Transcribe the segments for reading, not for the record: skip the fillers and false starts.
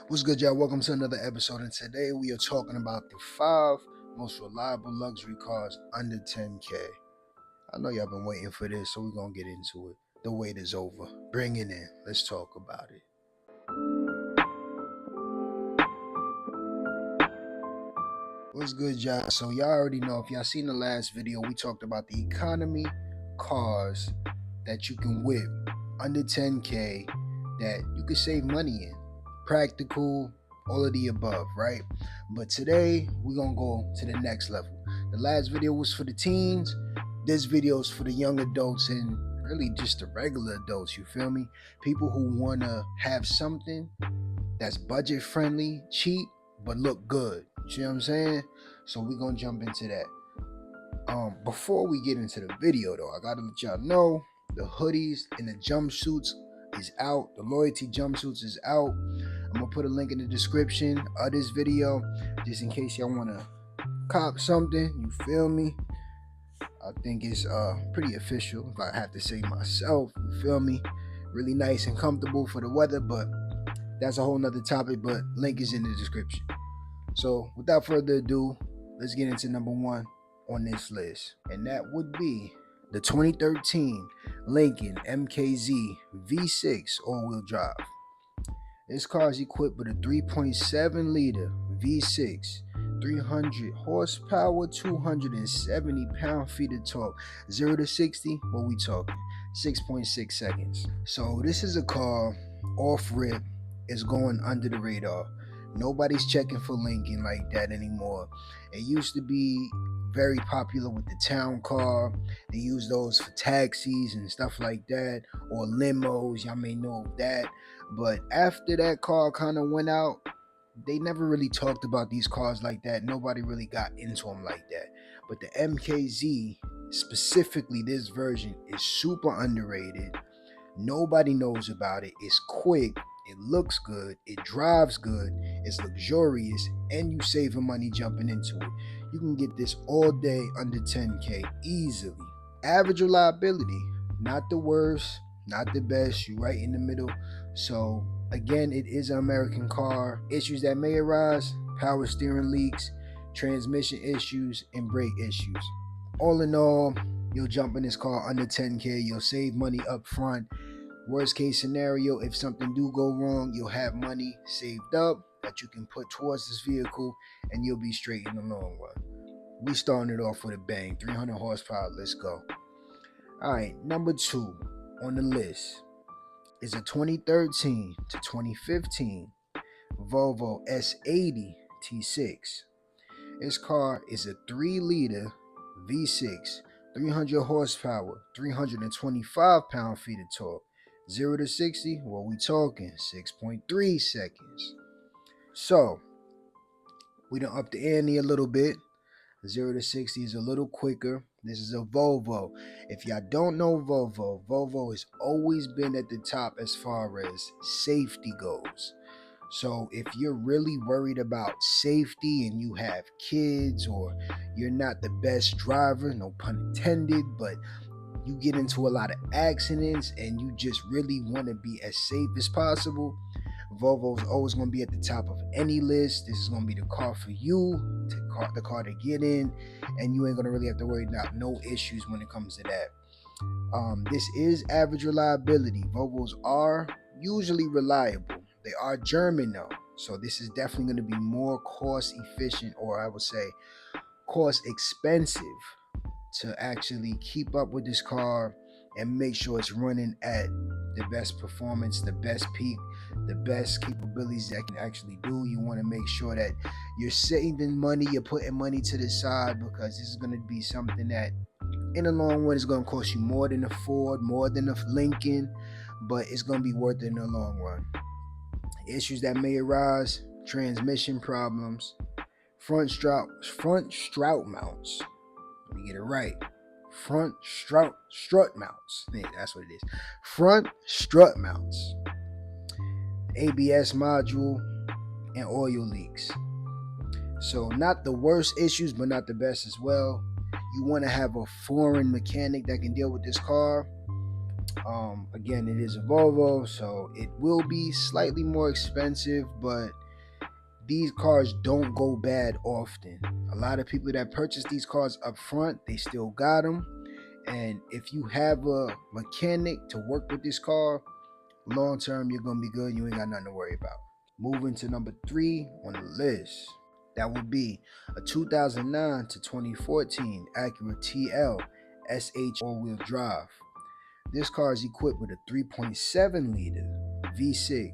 What's good, y'all? Welcome to another episode, and today we are talking about the 5 most reliable luxury cars under 10K. I know y'all been waiting for this, so we're gonna get into it. The wait is over. Bring it in. Let's talk about it. What's good, y'all? So y'all already know, if y'all seen the last video, we talked about the economy cars that you can whip under 10K that you can save money in. Practical, all of the above, right? But today we're gonna go to the next level. The last video was for the teens. This video is for the young adults and really just the regular adults, you feel me? People who wanna have something that's budget friendly, cheap, but look good. You see what I'm saying? So we're gonna jump into that. Before we get into the video though, I gotta let y'all know the hoodies and the jumpsuits is out. The loyalty jumpsuits is out. I'm gonna put a link in the description of this video just in case y'all wanna cop something. You feel me? I think it's pretty official, if I have to say myself. You feel me? Really nice and comfortable for the weather, but that's a whole nother topic. But link is in the description. So without further ado, let's get into number one on this list, and that would be the 2013 Lincoln MKZ V6 all-wheel drive. This car is equipped with a 3.7 liter V6, 300 horsepower, 270 pound-feet of torque. 0 to 60, what we talking? 6.6 seconds. So this is a car off rip, is going under the radar. Nobody's checking for Lincoln like that anymore. It used to be very popular with the town car. They use those for taxis and stuff like that, or limos. Y'all may know of that. But after that car kind of went out, they never really talked about these cars like that. Nobody really got into them like that. But the MKZ, specifically this version, is super underrated. Nobody knows about it. It's quick. It looks good, it drives good, it's luxurious, and you saving money jumping into it. You can get this all day under 10K easily. Average reliability, not the worst, not the best, you right in the middle. So again, it is an American car. Issues that may arise: power steering leaks, transmission issues, and brake issues. All in all, you'll jump in this car under 10K, you'll save money up front. Worst case scenario, if something do go wrong, you'll have money saved up that you can put towards this vehicle, and you'll be straight in the long run. We starting it off with a bang. 300 horsepower, let's go. All right, number 2 on the list is a 2013 to 2015 Volvo S80 T6. This car is a 3 liter V6, 300 horsepower, 325 pound-feet of torque. 0 to 60, what we talking? 6.3 seconds. So we done up the ante a little bit. 0 to 60 is a little quicker. This is a Volvo. If y'all don't know Volvo has always been at the top as far as safety goes. So if you're really worried about safety and you have kids, or you're not the best driver, no pun intended, but you get into a lot of accidents and you just really want to be as safe as possible, Volvo is always going to be at the top of any list. This is going to be the car for you, the car to get in, and you ain't going to really have to worry about no issues when it comes to that. This is average reliability. Volvos are usually reliable. They are German though, so this is definitely going to be more cost efficient, or I would say cost expensive, to actually keep up with this car and make sure it's running at the best performance, the best peak, the best capabilities that can actually do. You want to make sure that you're saving money, you're putting money to the side, because this is going to be something that in the long run is going to cost you more than a Ford, more than a Lincoln, but it's going to be worth it in the long run. Issues that may arise: transmission problems, front strut mounts. Let me get it right. Front strut mounts. Yeah, that's what it is. Front strut mounts, ABS module, and oil leaks. So not the worst issues, but not the best as well. You want to have a foreign mechanic that can deal with this car. Again, it is a Volvo, so it will be slightly more expensive, but these cars don't go bad often. A lot of people that purchase these cars up front, they still got them. And if you have a mechanic to work with this car, long term, you're going to be good. You ain't got nothing to worry about. Moving to number 3 on the list, that would be a 2009 to 2014 Acura TL SH all-wheel drive. This car is equipped with a 3.7 liter V6,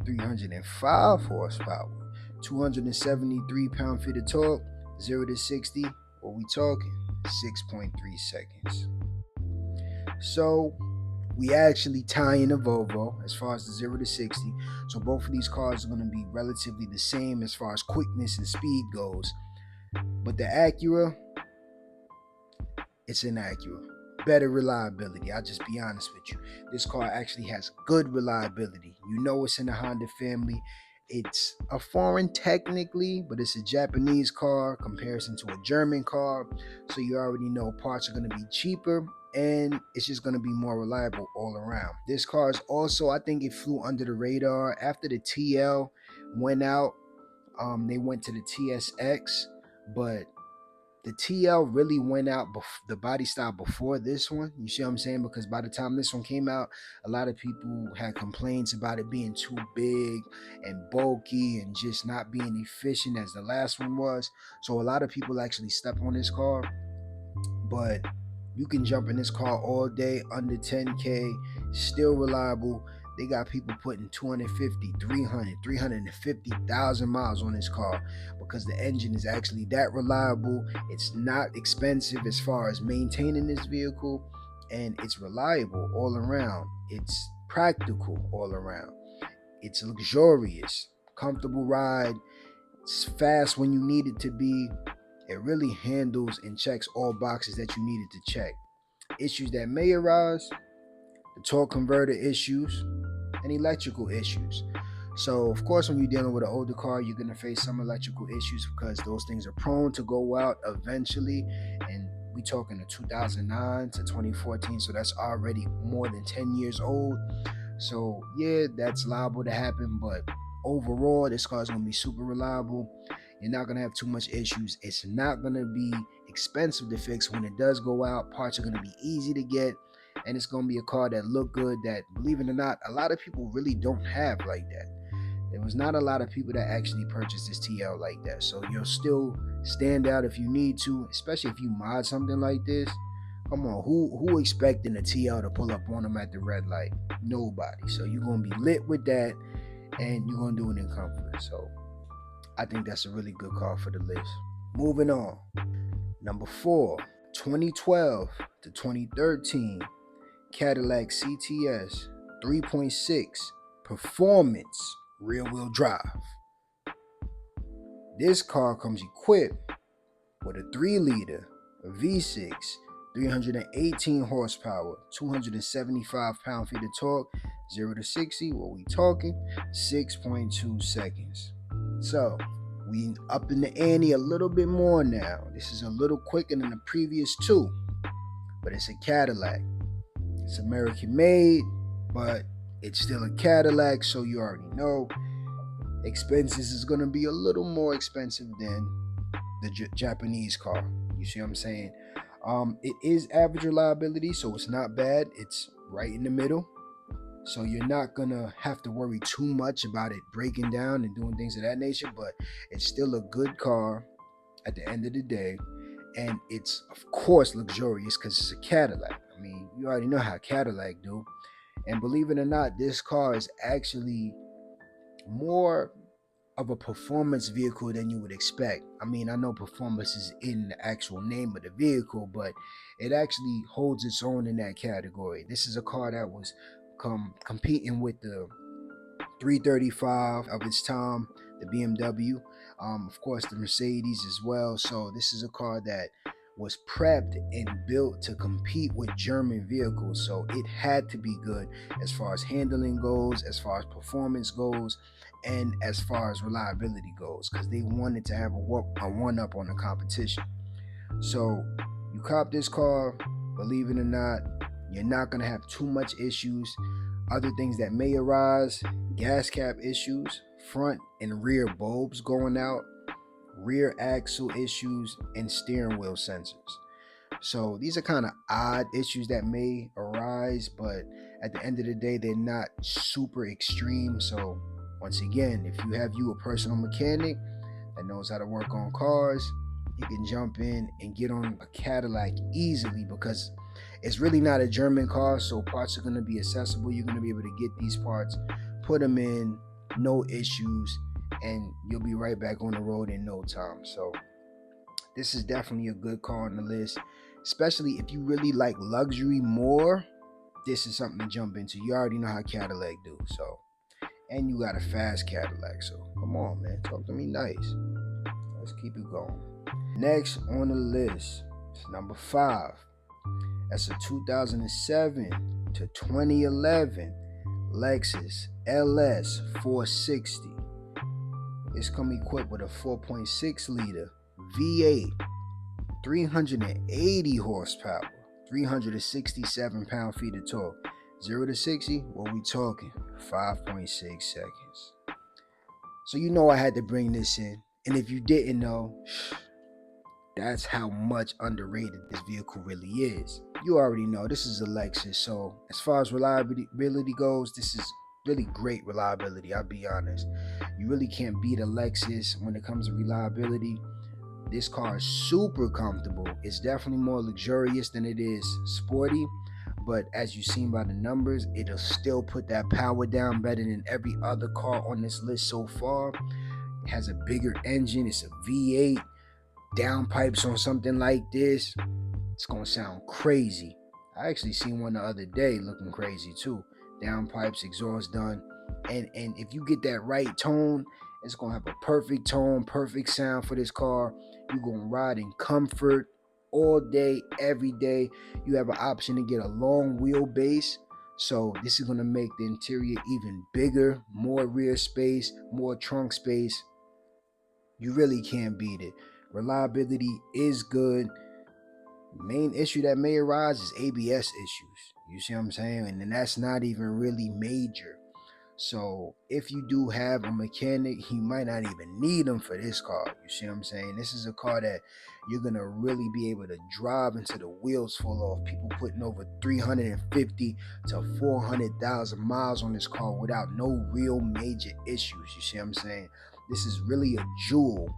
305 horsepower, 273 pound-feet of torque, 0 to 60, what we talking? 6.3 seconds. So we actually tie in a Volvo as far as the 0 to 60. So both of these cars are going to be relatively the same as far as quickness and speed goes. But the Acura, it's an Acura. Better reliability. I'll just be honest with you. This car actually has good reliability. You know it's in the Honda family. It's a foreign technically, but it's a Japanese car comparison to a German car. So you already know parts are going to be cheaper and it's just going to be more reliable all around. This car is also, I think it flew under the radar. After the TL went out, they went to the TSX, but the TL really went out the body style before this one. You see what I'm saying? Because by the time this one came out, a lot of people had complaints about it being too big and bulky and just not being efficient as the last one was. So a lot of people actually stepped on this car, but you can jump in this car all day under 10K, still reliable. They got people putting 250, 300, 350,000 miles on this car because the engine is actually that reliable. It's not expensive as far as maintaining this vehicle, and it's reliable all around. It's practical all around. It's luxurious, comfortable ride. It's fast when you need it to be. It really handles and checks all boxes that you needed to check. Issues that may arise, the torque converter issues, and electrical issues. So of course, when you're dealing with an older car, you're going to face some electrical issues because those things are prone to go out eventually. And we talking to 2009 to 2014, so that's already more than 10 years old. So yeah, that's liable to happen, but overall, this car is going to be super reliable. You're not going to have too much issues. It's not going to be expensive to fix when it does go out. Parts are going to be easy to get, and it's going to be a car that look good that, believe it or not, a lot of people really don't have like that. There was not a lot of people that actually purchased this TL like that. So you'll still stand out if you need to, especially if you mod something like this. Come on, who expecting a TL to pull up on them at the red light? Nobody. So you're going to be lit with that, and you're going to do it in comfort. So I think that's a really good car for the list. Moving on. Number 4, 2012 to 2013 Cadillac CTS 3.6 performance rear-wheel drive. This car comes equipped with a 3-liter V6, 318 horsepower, 275 pound-feet of torque, 0 to 60, what we talking? 6.2 seconds. So we up in the ante a little bit more now. This is a little quicker than the previous 2, but it's a Cadillac. It's American made, but it's still a Cadillac, so you already know expenses is going to be a little more expensive than the Japanese car. You see what I'm saying? It is average reliability, so it's not bad. It's right in the middle. So you're not going to have to worry too much about it breaking down and doing things of that nature, but it's still a good car at the end of the day. And it's, of course, luxurious because it's a Cadillac. I mean, you already know how Cadillac do. And believe it or not, this car is actually more of a performance vehicle than you would expect. I mean, I know performance is in the actual name of the vehicle, but it actually holds its own in that category. This is a car that was competing with the 335 of its time, the BMW, of course the Mercedes as well. So this is a car that was prepped and built to compete with German vehicles, so it had to be good as far as handling goes, as far as performance goes, and as far as reliability goes, because they wanted to have a one-up on the competition. So you cop this car, believe it or not, You're not going to have too much issues. Other things that may arise: gas cap issues, front and rear bulbs going out, rear axle issues, and steering wheel sensors. So these are kind of odd issues that may arise, but at the end of the day, they're not super extreme. So once again, if you have a personal mechanic that knows how to work on cars, you can jump in and get on a Cadillac easily, because it's really not a German car, so parts are going to be accessible. You're going to be able to get these parts, put them in, no issues, and you'll be right back on the road in no time. So this is definitely a good car on the list, especially if you really like luxury more. This is something to jump into. You already know how Cadillac do, so, and you got a fast Cadillac, so come on, man, talk to me nice. Let's keep it going. Next on the list is number 5. That's a 2007 to 2011 Lexus LS 460. It's come equipped with a 4.6 liter V8, 380 horsepower, 367 pound-feet of torque. 0 to 60, what we talking? 5.6 seconds. So you know I had to bring this in. And if you didn't know, that's how much underrated this vehicle really is. You already know this is a Lexus. So as far as reliability goes, this is really great reliability. I'll be honest. You really can't beat a Lexus when it comes to reliability. This car is super comfortable. It's definitely more luxurious than it is sporty, but as you've seen by the numbers, it'll still put that power down better than every other car on this list so far. It has a bigger engine. It's a V8. Downpipes on something like this, it's gonna sound crazy. I actually seen one the other day looking crazy too. Downpipes, exhaust done, and if you get that right tone, it's gonna have a perfect tone, perfect sound for this car. You're gonna ride in comfort all day, every day. You have an option to get a long wheelbase, so this is gonna make the interior even bigger, more rear space, more trunk space. You really can't beat it. Reliability is good. Main issue that may arise is ABS issues. You see what I'm saying? And then that's not even really major. So if you do have a mechanic, he might not even need them for this car. You see what I'm saying? This is a car that you're gonna really be able to drive until the wheels fall off. People putting over 350 to 400,000 miles on this car without no real major issues. You see what I'm saying? This is really a jewel.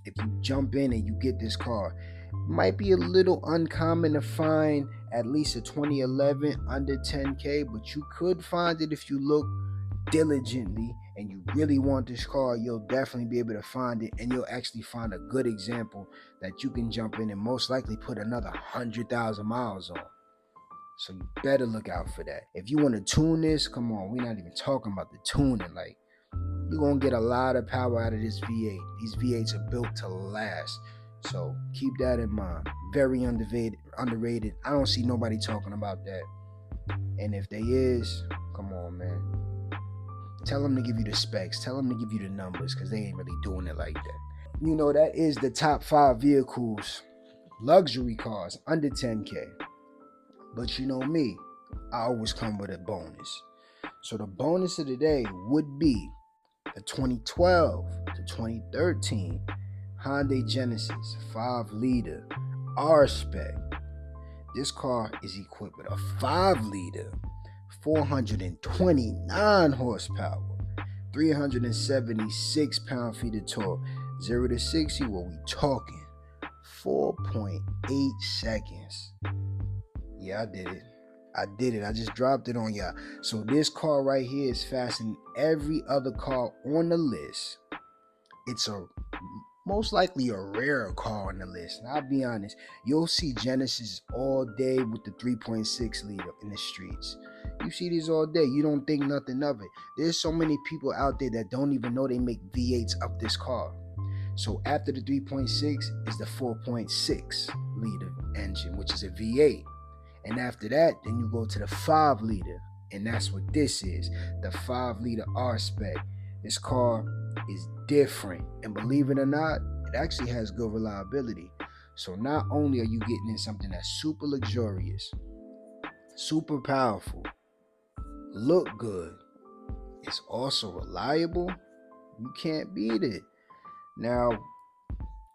If you jump in and you get this car, it might be a little uncommon to find at least a 2011 under 10K, but you could find it if you look diligently and you really want this car. You'll definitely be able to find it, and you'll actually find a good example that you can jump in and most likely put another 100,000 miles on. So you better look out for that. If you want to tune this, come on, we're not even talking about the tuning. Like, you're going to get a lot of power out of this V8. These V8s are built to last. So keep that in mind. Very underrated. I don't see nobody talking about that. And if they is, come on, man. Tell them to give you the specs. Tell them to give you the numbers, because they ain't really doing it like that. You know, that is the top 5 vehicles, luxury cars, under 10K. But you know me, I always come with a bonus. So the bonus of the day would be the 2012 to 2013 Hyundai Genesis 5-liter R-Spec. This car is equipped with a 5-liter, 429 horsepower, 376 pound-feet of torque. 0 to 60, what we talking? 4.8 seconds. Yeah, I did it. I just dropped it on y'all. So this car right here is faster than every other car on the list. It's most likely a rare car on the list. And I'll be honest, you'll see Genesis all day with the 3.6 liter in the streets. You see these all day. You don't think nothing of it. There's so many people out there that don't even know they make V8s of this car. So after the 3.6 is the 4.6 liter engine, which is a V8. And after that, then you go to the 5-liter, and that's what this is, the 5-liter R-Spec. This car is different, and believe it or not, it actually has good reliability. So not only are you getting in something that's super luxurious, super powerful, look good, it's also reliable. You can't beat it. Now,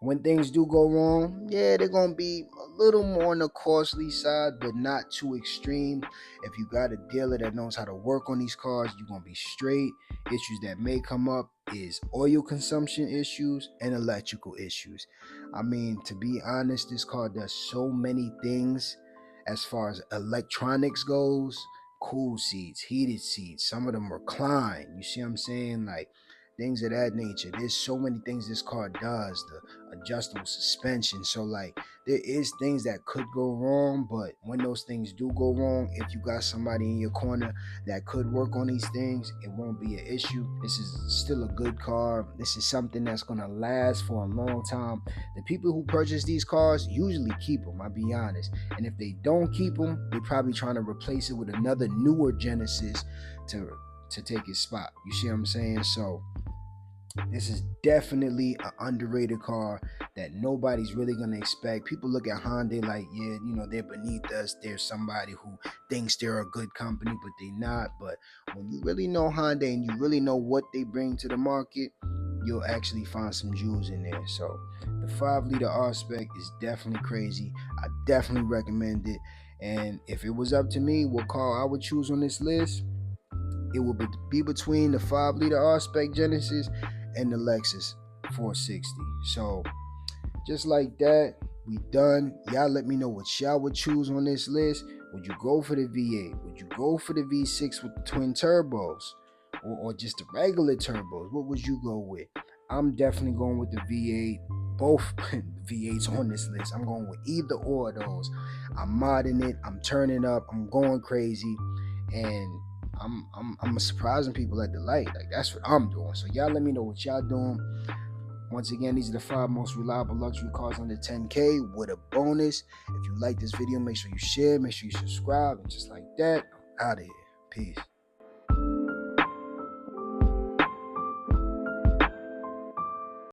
when things do go wrong, yeah, they're gonna be a little more on the costly side, but not too extreme. If you got a dealer that knows how to work on these cars, you're gonna be straight. Issues that may come up is oil consumption issues and electrical issues. I mean, to be honest, this car does so many things as far as electronics goes. Cool seats, heated seats, some of them recline. You see what I'm saying? Like things of that nature. There's so many things this car does. The adjustable suspension. So like there is things that could go wrong, but when those things do go wrong, if you got somebody in your corner that could work on these things, it won't be an issue. This is still a good car. This is something that's gonna last for a long time. The people who purchase these cars usually keep them, I'll be honest. And if they don't keep them, they're probably trying to replace it with another newer Genesis to take its spot. You see what I'm saying? So this is definitely an underrated car that nobody's really gonna expect. People look at Hyundai like, yeah, they're beneath us. There's somebody who thinks they're a good company, but they're not. But when you really know Hyundai and you really know what they bring to the market, you'll actually find some jewels in there. So the 5-liter R-Spec is definitely crazy. I definitely recommend it. And if it was up to me, what car I would choose on this list, it would be between the 5-liter R-Spec Genesis and the Lexus 460. So just like that, we done. Y'all let me know what y'all would choose on this list. Would you go for the V8? Would you go for the V6 with the twin turbos? Or just the regular turbos? What would you go with? I'm definitely going with the V8. Both V8s on this list. I'm going with either or of those. I'm modding it. I'm turning up. I'm going crazy. And I'm surprising people at the light. Like that's what I'm doing. So y'all let me know what y'all doing. Once again, these are the 5 most reliable luxury cars under 10K with a bonus. If you like this video, make sure you share, make sure you subscribe, and just like that, I'm out of here. Peace.